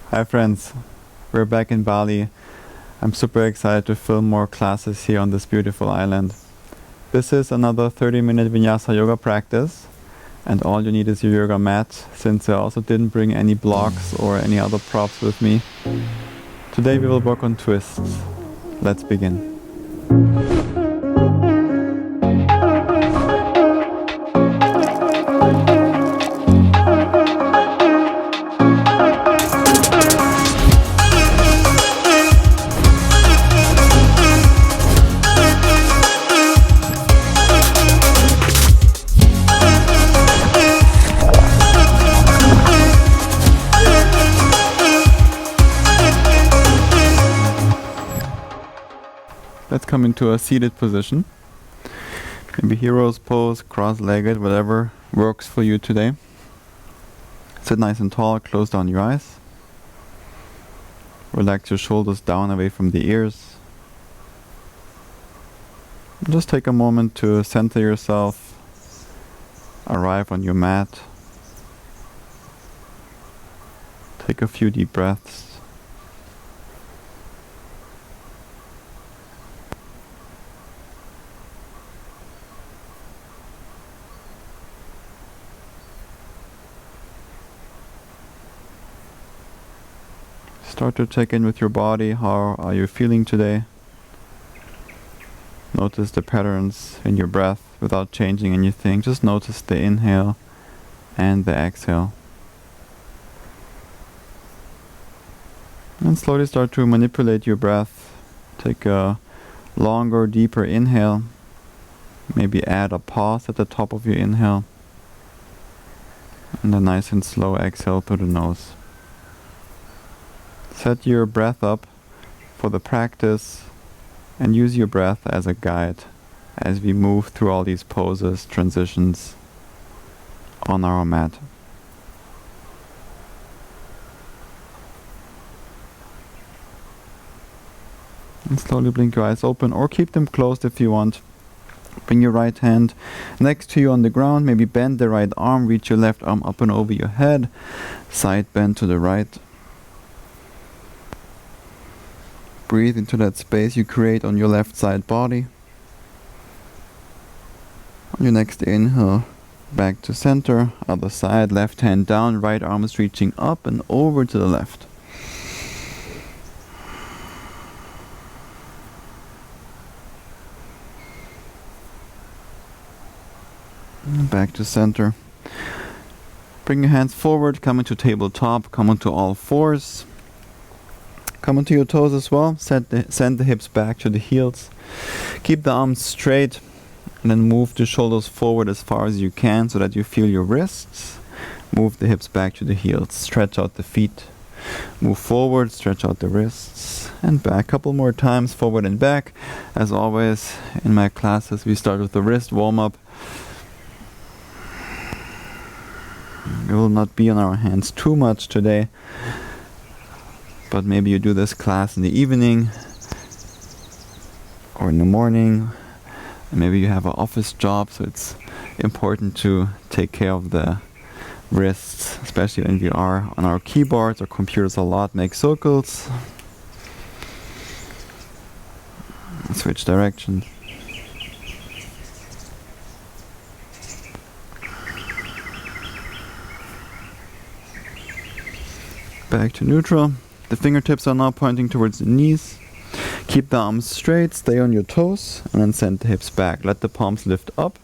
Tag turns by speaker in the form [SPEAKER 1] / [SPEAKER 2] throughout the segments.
[SPEAKER 1] Hi friends, we're back in Bali. I'm super excited to film more classes here on this beautiful island. This is another 30-minute Vinyasa yoga practice, and all you need is your yoga mat, since I also didn't bring any blocks or any other props with me. Today we will work on twists. Let's begin. Let's come into a seated position. Maybe hero's pose, cross-legged, whatever works for you today. Sit nice and tall, close down your eyes. Relax your shoulders down away from the ears. Just take a moment to center yourself, arrive on your mat. Take a few deep breaths. Start to check in with your body. How are you feeling today? Notice the patterns in your breath without changing anything. Just notice the inhale and the exhale. And slowly start to manipulate your breath. Take a longer, deeper inhale. Maybe add a pause at the top of your inhale. And a nice and slow exhale through the nose. Set your breath up for the practice and use your breath as a guide as we move through all these poses, transitions on our mat. And slowly blink your eyes open or keep them closed if you want. Bring your right hand next to you on the ground. Maybe bend the right arm, reach your left arm up and over your head. Side bend to the right. Breathe into that space you create on your left side body. On your next inhale, back to center, other side, left hand down, right arm is reaching up and over to the left. And back to center. Bring your hands forward, come into tabletop, come onto all fours. Come onto your toes as well. Send the hips back to the heels. Keep the arms straight and then move the shoulders forward as far as you can so that you feel your wrists. Move the hips back to the heels. Stretch out the feet. Move forward, stretch out the wrists and back. A couple more times, forward and back. As always in my classes, we start with the wrist warm-up. We will not be on our hands too much today. But maybe you do this class in the evening or in the morning. And maybe you have an office job, so it's important to take care of the wrists, especially when we are on our keyboards or computers a lot. Make circles. Switch directions. Back to neutral. The fingertips are now pointing towards the knees. Keep the arms straight, stay on your toes, and then send the hips back. Let the palms lift up.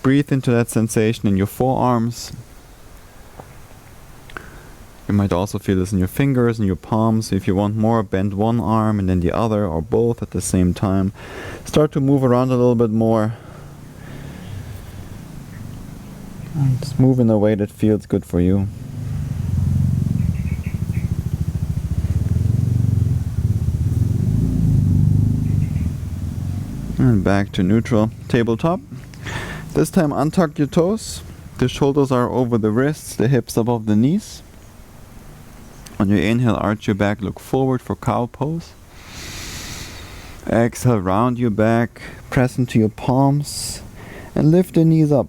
[SPEAKER 1] Breathe into that sensation in your forearms. You might also feel this in your fingers and your palms. If you want more, bend one arm and then the other, or both at the same time. Start to move around a little bit more. And just move in a way that feels good for you. And back to neutral. Tabletop. This time untuck your toes. The shoulders are over the wrists, the hips above the knees. On your inhale, arch your back, look forward for cow pose. Exhale, round your back, press into your palms, and lift the knees up.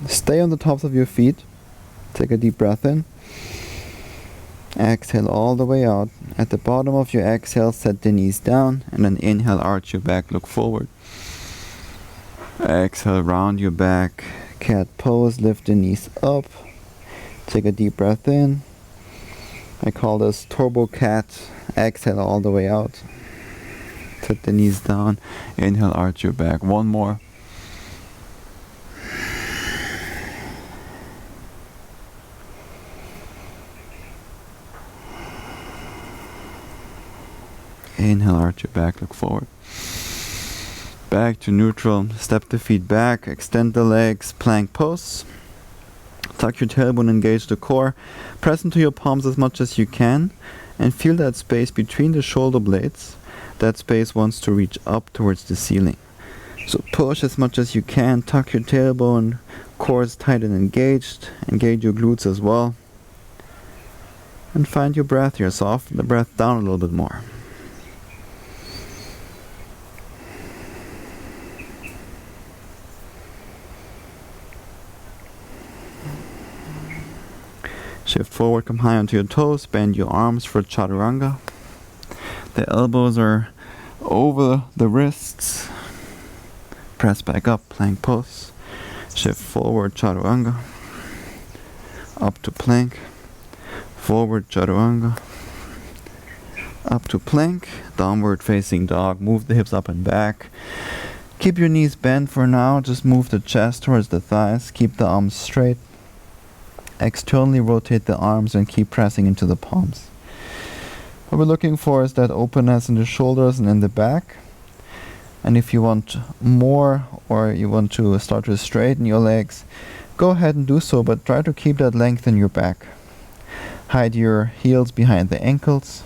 [SPEAKER 1] Stay on the tops of your feet. Take a deep breath in. Exhale all the way out. At the bottom of your exhale, set the knees down, and then inhale, arch your back, look forward. Exhale, round your back, cat pose, lift the knees up. Take a deep breath in. I call this turbo cat. Exhale all the way out. Set the knees down, inhale, arch your back. One more. Inhale, arch your back, look forward. Back to neutral. Step the feet back, extend the legs, plank pose. Tuck your tailbone, engage the core. Press into your palms as much as you can and feel that space between the shoulder blades. That space wants to reach up towards the ceiling. So push as much as you can, tuck your tailbone, core is tight and engaged. Engage your glutes as well. And find your breath here. Soften the breath down a little bit more. Shift forward, come high onto your toes, bend your arms for chaturanga. The elbows are over the wrists. Press back up, plank pose. Shift forward, chaturanga. Up to plank. Forward, chaturanga. Up to plank. Downward facing dog. Move the hips up and back. Keep your knees bent for now. Just move the chest towards the thighs. Keep the arms straight. Externally rotate the arms and keep pressing into the palms. What we're looking for is that openness in the shoulders and in the back. And if you want more, or you want to start to straighten your legs, go ahead and do so, but try to keep that length in your back. Hide your heels behind the ankles.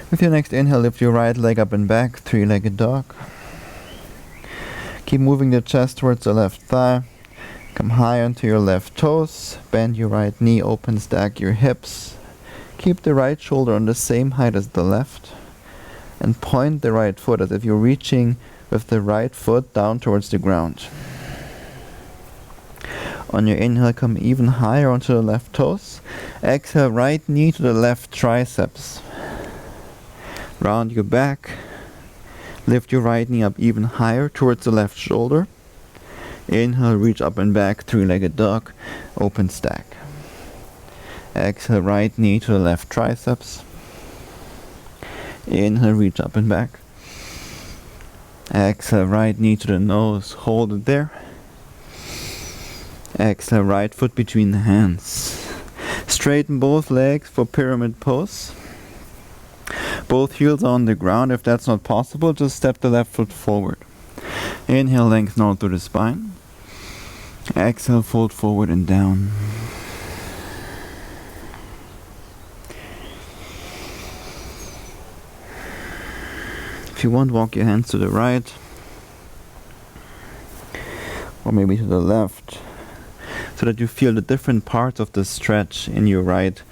[SPEAKER 1] With your next inhale, lift your right leg up and back, three-legged dog. Keep moving the chest towards the left thigh. Come high onto your left toes. Bend your right knee, open, stack your hips. Keep the right shoulder on the same height as the left. And point the right foot as if you're reaching with the right foot down towards the ground. On your inhale, come even higher onto the left toes. Exhale, right knee to the left triceps. Round your back. Lift your right knee up even higher towards the left shoulder. Inhale, reach up and back, three-legged dog, open stack. Exhale, right knee to the left triceps. Inhale, reach up and back. Exhale, right knee to the nose, hold it there. Exhale, right foot between the hands. Straighten both legs for pyramid pose. Both heels on the ground. If that's not possible, just step the left foot forward. Inhale, lengthen out through the spine. Exhale, fold forward and down. If you want, walk your hands to the right. Or maybe to the left. So that you feel the different parts of the stretch in your right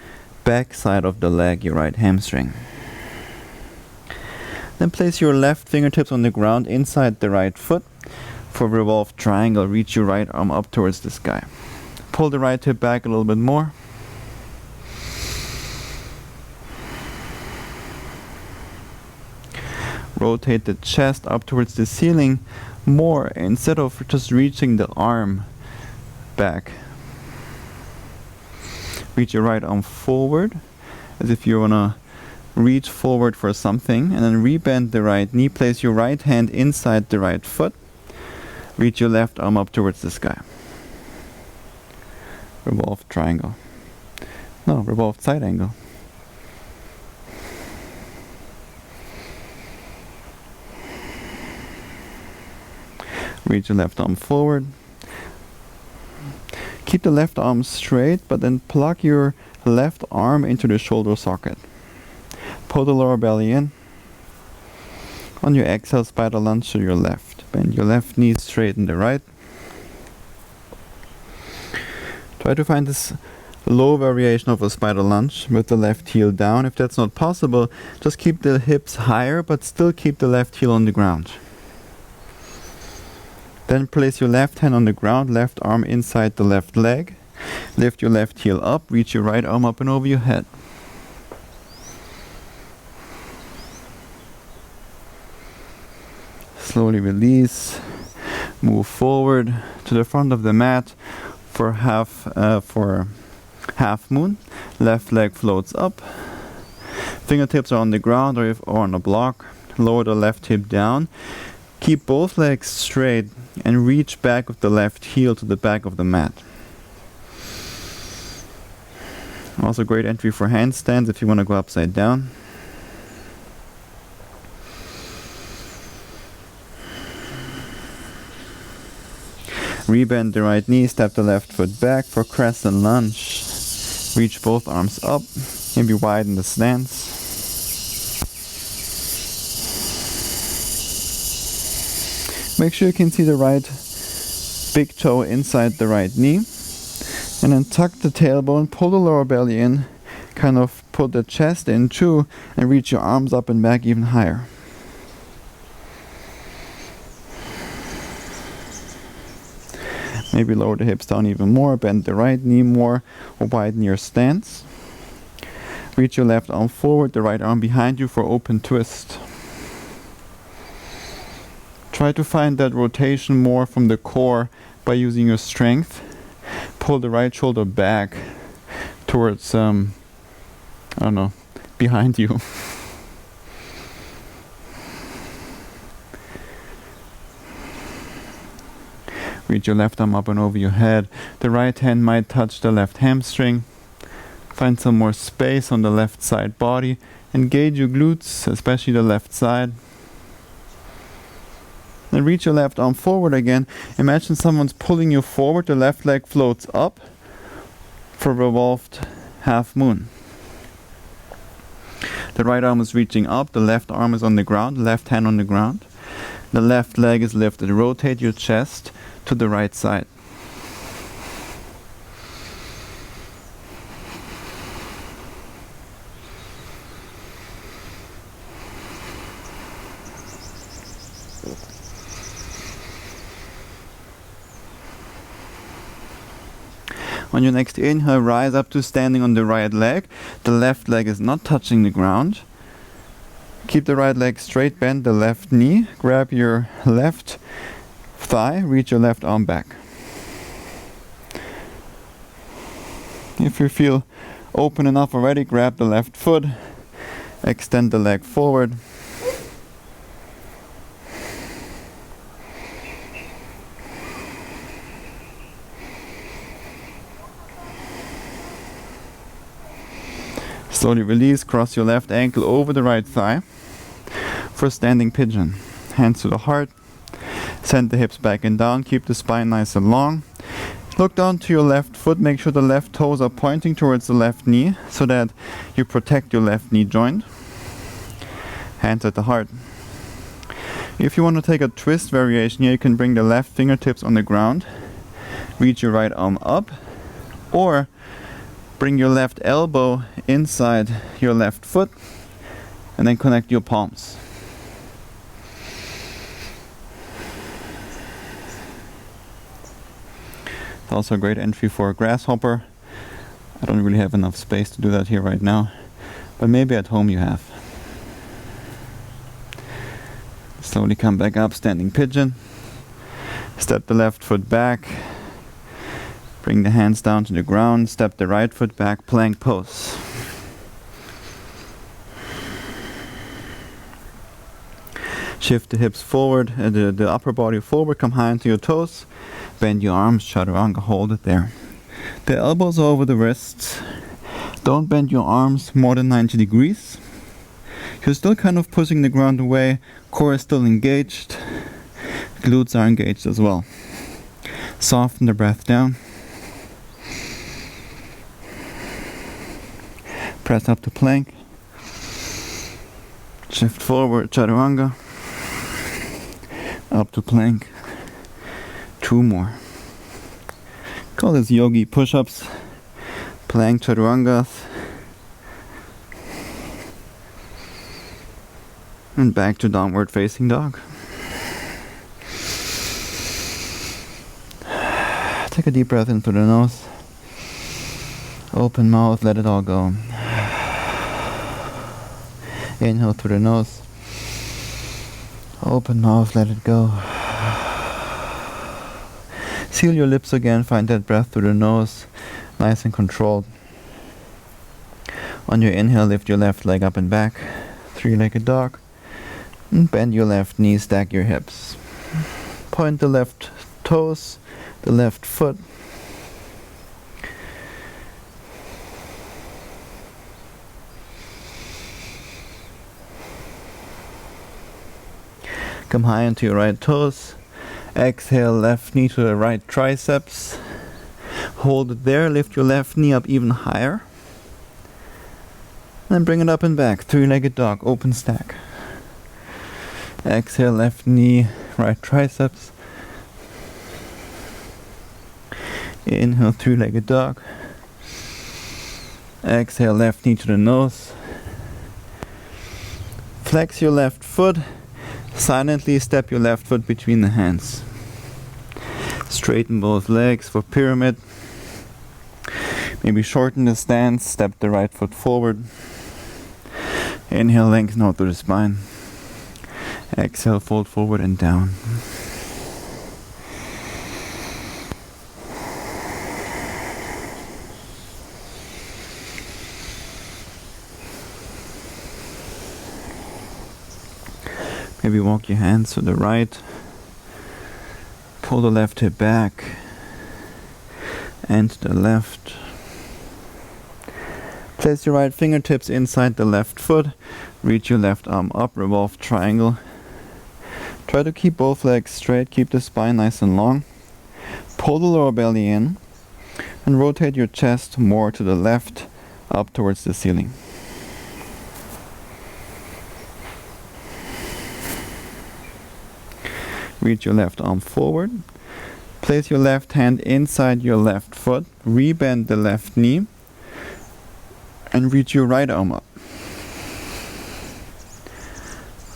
[SPEAKER 1] back side of the leg, your right hamstring. Then place your left fingertips on the ground inside the right foot. For revolved triangle, reach your right arm up towards the sky. Pull the right hip back a little bit more. Rotate the chest up towards the ceiling more instead of just reaching the arm back. Reach your right arm forward as if you want to reach forward for something, and then rebend the right knee. Place your right hand inside the right foot. Reach your left arm up towards the sky. Revolved triangle. No, revolved side angle. Reach your left arm forward. Keep the left arm straight, but then plug your left arm into the shoulder socket. Pull the lower belly in. On your exhale, spider lunge to your left. Bend your left knee, straighten the right. Try to find this low variation of a spider lunge with the left heel down. If that's not possible, just keep the hips higher but still keep the left heel on the ground. Then place your left hand on the ground, left arm inside the left leg. Lift your left heel up, reach your right arm up and over your head. Slowly release. Move forward to the front of the mat for half moon. Left leg floats up. Fingertips are on the ground or on a block. Lower the left hip down. Keep both legs straight and reach back with the left heel to the back of the mat. Also great entry for handstands if you want to go upside down. Rebend the right knee, step the left foot back for crescent lunge. Reach both arms up, maybe widen the stance. Make sure you can see the right big toe inside the right knee. And then tuck the tailbone, pull the lower belly in, kind of put the chest in too, and reach your arms up and back even higher. Maybe lower the hips down even more, bend the right knee more, or widen your stance. Reach your left arm forward, the right arm behind you for open twist. Try to find that rotation more from the core by using your strength. Pull the right shoulder back towards, behind you. Reach your left arm up and over your head. The right hand might touch the left hamstring. Find some more space on the left side body. Engage your glutes, especially the left side. Then reach your left arm forward again. Imagine someone's pulling you forward. The left leg floats up for revolved half moon. The right arm is reaching up. The left arm is on the ground. Left hand on the ground. The left leg is lifted. Rotate your chest to the right side. On your next inhale, rise up to standing on the right leg. The left leg is not touching the ground. Keep the right leg straight, bend the left knee, grab your left thigh, reach your left arm back. If you feel open enough already, grab the left foot, extend the leg forward. Slowly release, cross your left ankle over the right thigh for standing pigeon. Hands to the heart, send the hips back and down, keep the spine nice and long. Look down to your left foot, make sure the left toes are pointing towards the left knee so that you protect your left knee joint. Hands at the heart. If you want to take a twist variation here, you can bring the left fingertips on the ground, reach your right arm up, or bring your left elbow inside your left foot and then connect your palms. It's also a great entry for a grasshopper. I don't really have enough space to do that here right now, but maybe at home you have. Slowly come back up, standing pigeon. Step the left foot back. Bring the hands down to the ground, step the right foot back, plank pose. Shift the hips forward, the upper body forward, come high into your toes. Bend your arms, chaturanga, hold it there. The elbows are over the wrists. Don't bend your arms more than 90 degrees. You're still kind of pushing the ground away, core is still engaged, glutes are engaged as well. Soften the breath down. Press up to plank. Shift forward, chaturanga. Up to plank. 2 more. Call this yogi push-ups, plank chaturangas, and back to downward facing dog. Take a deep breath in through the nose. Open mouth, let it all go. Inhale through the nose. Open mouth, let it go. Seal your lips again, find that breath through the nose, nice and controlled. On your inhale, lift your left leg up and back, 3-legged dog. And bend your left knee, stack your hips. Point the left toes, the left foot. Come high into your right toes. Exhale, left knee to the right triceps. Hold it there, lift your left knee up even higher. And bring it up and back, 3-legged dog, open stack. Exhale, left knee, right triceps. Inhale, 3-legged dog. Exhale, left knee to the nose. Flex your left foot. Silently step your left foot between the hands. Straighten both legs for pyramid. Maybe shorten the stance, step the right foot forward. Inhale, lengthen out through the spine. Exhale, fold forward and down. Maybe walk your hands to the right. Pull the left hip back and to the left. Place your right fingertips inside the left foot. Reach your left arm up, revolve triangle. Try to keep both legs straight, keep the spine nice and long. Pull the lower belly in and rotate your chest more to the left, up towards the ceiling. Reach your left arm forward. Place your left hand inside your left foot. Rebend the left knee. And reach your right arm up.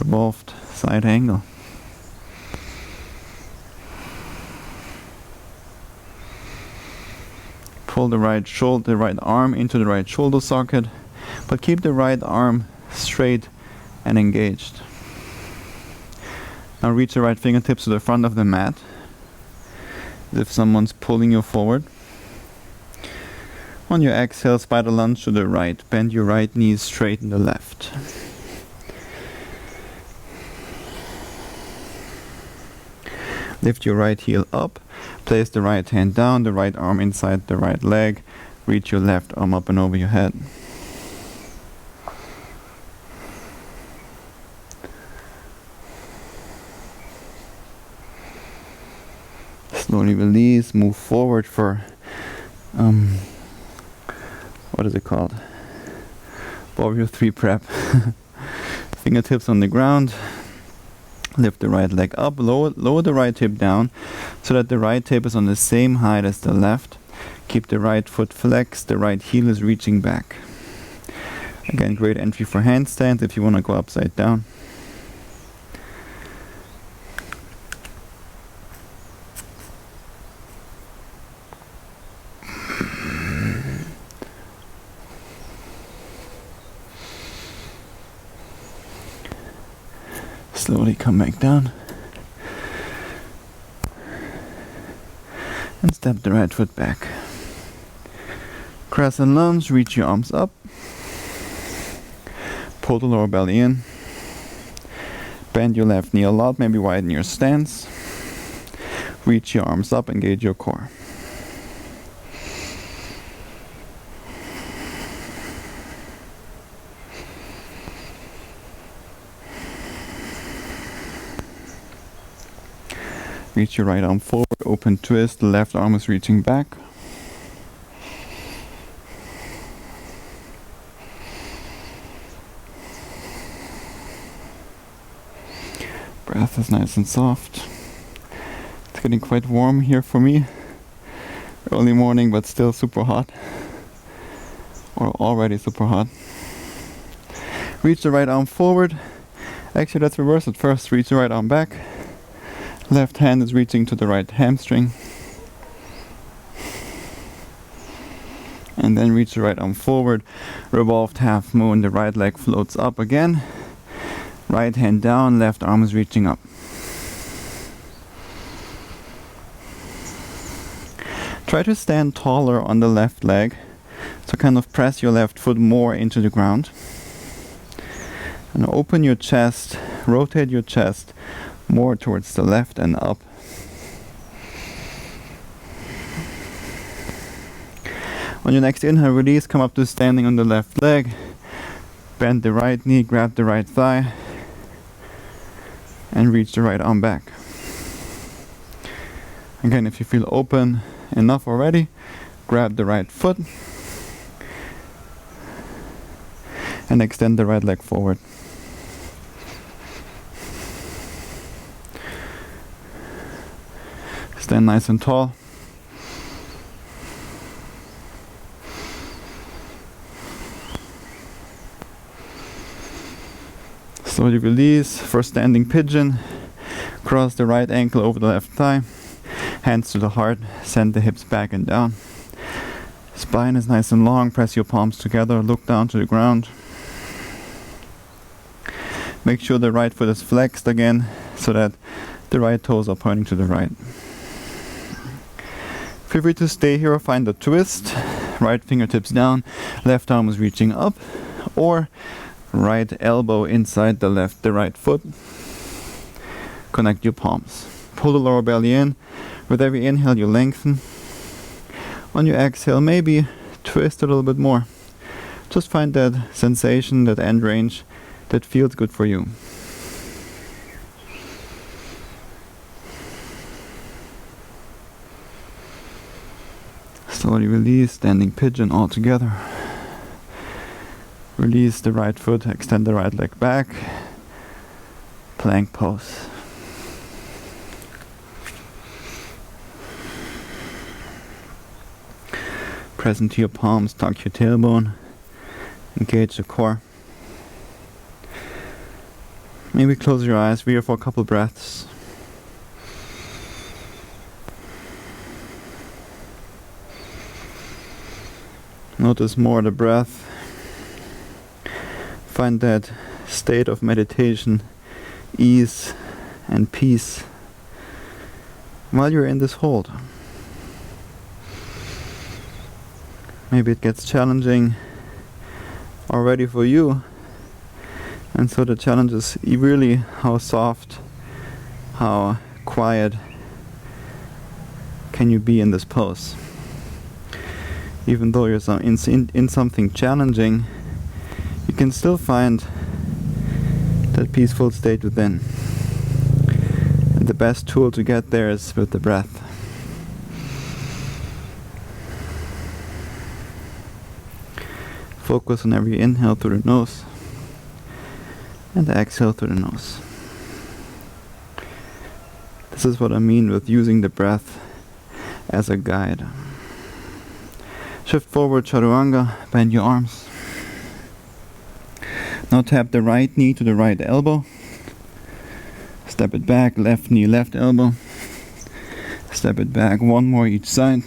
[SPEAKER 1] Revolved side angle. Pull the right arm into the right shoulder socket, but keep the right arm straight and engaged. Now reach the right fingertips to the front of the mat, as if someone's pulling you forward. On your exhale, spider lunge to the right. Bend your right knee, straighten the left. Lift your right heel up. Place the right hand down, the right arm inside the right leg. Reach your left arm up and over your head. Slowly release, move forward for, what is it called? Warrior 3 prep. Fingertips on the ground. Lift the right leg up, lower the right hip down so that the right hip is on the same height as the left. Keep the right foot flexed, the right heel is reaching back. Again, great entry for handstands if you want to go upside down. Slowly come back down. And step the right foot back. Crescent lunge, reach your arms up. Pull the lower belly in. Bend your left knee a lot, maybe widen your stance. Reach your arms up, engage your core. Reach your right arm forward, open twist, the left arm is reaching back. Breath is nice and soft. It's getting quite warm here for me. Early morning, but still super hot. Or already super hot. Reach the right arm forward. Actually, let's reverse it first. Reach the right arm back. Left hand is reaching to the right hamstring. And then reach the right arm forward. Revolved half moon. The right leg floats up again. Right hand down. Left arm is reaching up. Try to stand taller on the left leg. So kind of press your left foot more into the ground. And open your chest, rotate your chest more towards the left and up. On your next inhale, release, come up to standing on the left leg. Bend the right knee, grab the right thigh. And reach the right arm back. Again, if you feel open enough already, grab the right foot. And extend the right leg forward. Stand nice and tall. Slowly release for standing pigeon. Cross the right ankle over the left thigh. Hands to the heart. Send the hips back and down. Spine is nice and long. Press your palms together. Look down to the ground. Make sure the right foot is flexed again so that the right toes are pointing to the right. Feel free to stay here or find a twist. Right fingertips down, left arm is reaching up, or right elbow inside the right foot. Connect your palms. Pull the lower belly in. With every inhale you lengthen. On your exhale, maybe twist a little bit more. Just find that sensation, that end range that feels good for you. Slowly release, standing pigeon all together. Release the right foot, extend the right leg back. Plank pose. Press into your palms, tuck your tailbone. Engage the core. Maybe close your eyes, be here for a couple breaths. Notice more the breath. Find that state of meditation, ease and peace while you're in this hold. Maybe it gets challenging already for you. And so the challenge is really how soft, how quiet can you be in this pose. Even though you're in something challenging, you can still find that peaceful state within. And the best tool to get there is with the breath. Focus on every inhale through the nose and exhale through the nose. This is what I mean with using the breath as a guide. Shift forward, chaturanga, bend your arms. Now tap the right knee to the right elbow. Step it back, left knee, left elbow. Step it back, one more each side.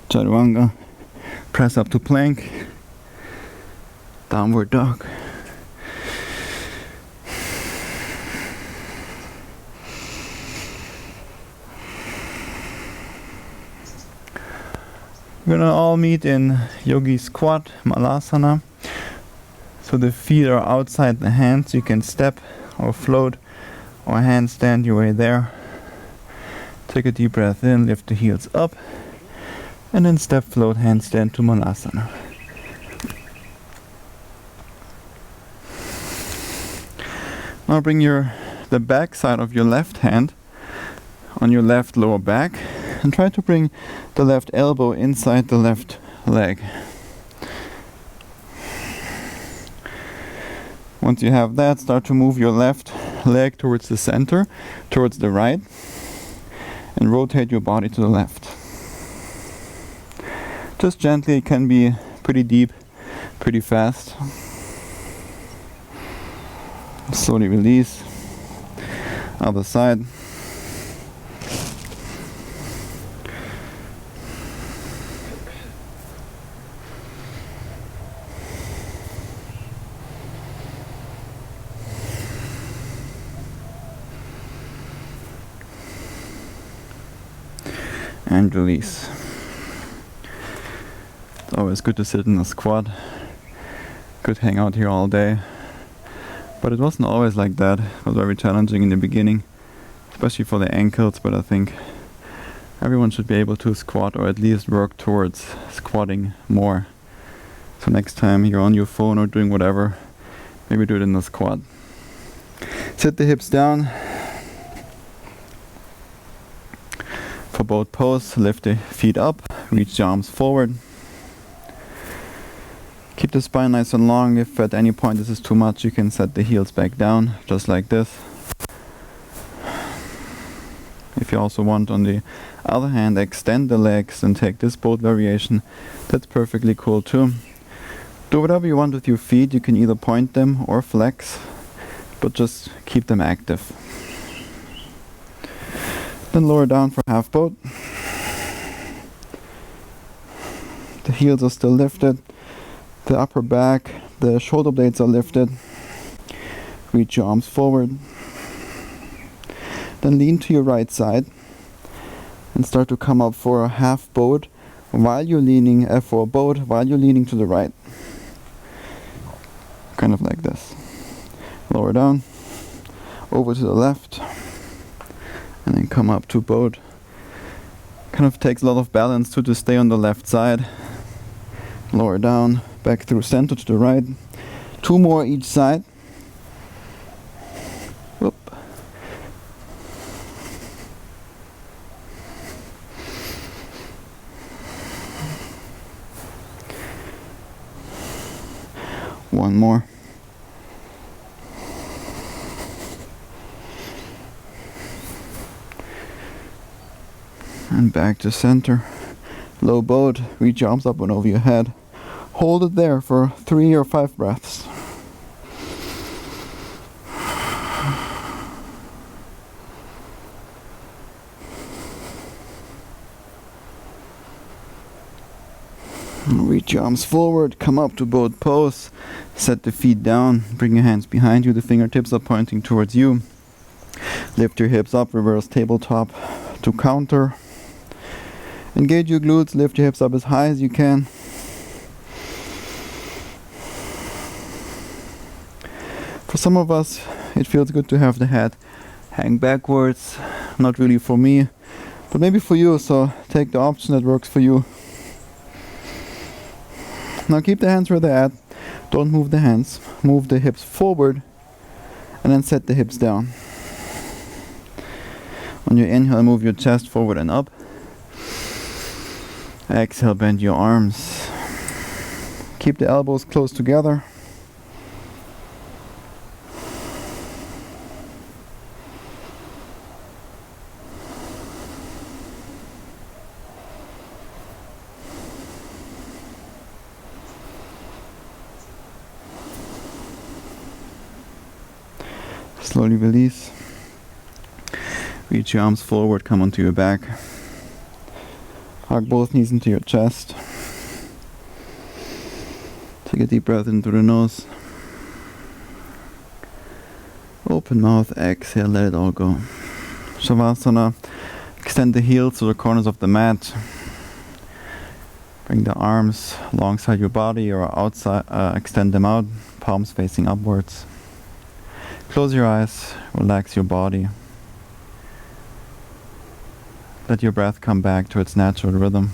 [SPEAKER 1] Chaturanga, press up to plank. Downward dog. We're gonna all meet in yogi squat, malasana. So the feet are outside the hands. You can step or float or handstand your way there. Take a deep breath in, lift the heels up, and then step, float, handstand to malasana. Now bring the back side of your left hand on your left lower back and try to bring the left elbow inside the left leg. Once you have that, start to move your left leg towards the center, towards the right, and rotate your body to the left. Just gently, it can be pretty deep, pretty fast. Slowly release. Other side. And release. It's always good to sit in a squat. Could hang out here all day. But it wasn't always like that. It was very challenging in the beginning, especially for the ankles, but I think everyone should be able to squat, or at least work towards squatting more. So next time you're on your phone or doing whatever, maybe do it in the squat. Sit the hips down. For both poses, lift the feet up, reach the arms forward. Keep the spine nice and long. If at any point this is too much, you can set the heels back down, just like this. If you also want, on the other hand, extend the legs and take this boat variation, that's perfectly cool too. Do whatever you want with your feet. You can either point them or flex, but just keep them active. Then lower down for half boat. The heels are still lifted. The upper back, the shoulder blades are lifted. Reach your arms forward. Then lean to your right side and start to come up for a half boat while you're leaning for a boat while you're leaning to the right. Kind of like this. Lower down, over to the left, and then come up to boat. Kind of takes a lot of balance to stay on the left side. Lower down, back through center to the right. 2 more each side. Whoop. One more. And back to center. Low boat, reach your arms up and over your head. Hold it there for 3 or 5 breaths. Reach your arms forward, come up to boat pose, set the feet down, bring your hands behind you, the fingertips are pointing towards you. Lift your hips up, reverse tabletop to counter. Engage your glutes, lift your hips up as high as you can. For some of us, it feels good to have the head hang backwards. Not really for me, but maybe for you, so take the option that works for you. Now keep the hands where they're at. Don't move the hands. Move the hips forward and then set the hips down. On your inhale, move your chest forward and up. Exhale, bend your arms. Keep the elbows close together. Slowly release. Reach your arms forward, come onto your back. Hug both knees into your chest. Take a deep breath in through the nose. Open mouth, exhale, let it all go. Shavasana. Extend the heels to the corners of the mat. Bring the arms alongside your body or outside, extend them out, palms facing upwards. Close your eyes, relax your body. Let your breath come back to its natural rhythm.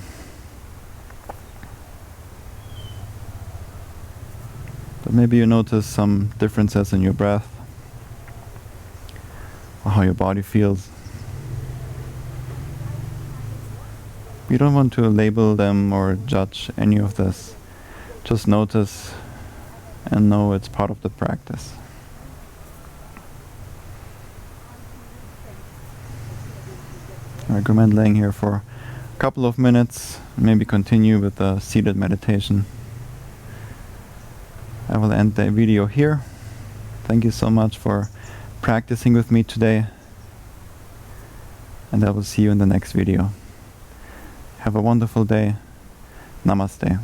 [SPEAKER 1] But maybe you notice some differences in your breath, or how your body feels. You don't want to label them or judge any of this. Just notice and know it's part of the practice. I recommend laying here for a couple of minutes, maybe continue with the seated meditation. I will end the video here. Thank you so much for practicing with me today, and I will see you in the next video. Have a wonderful day. Namaste.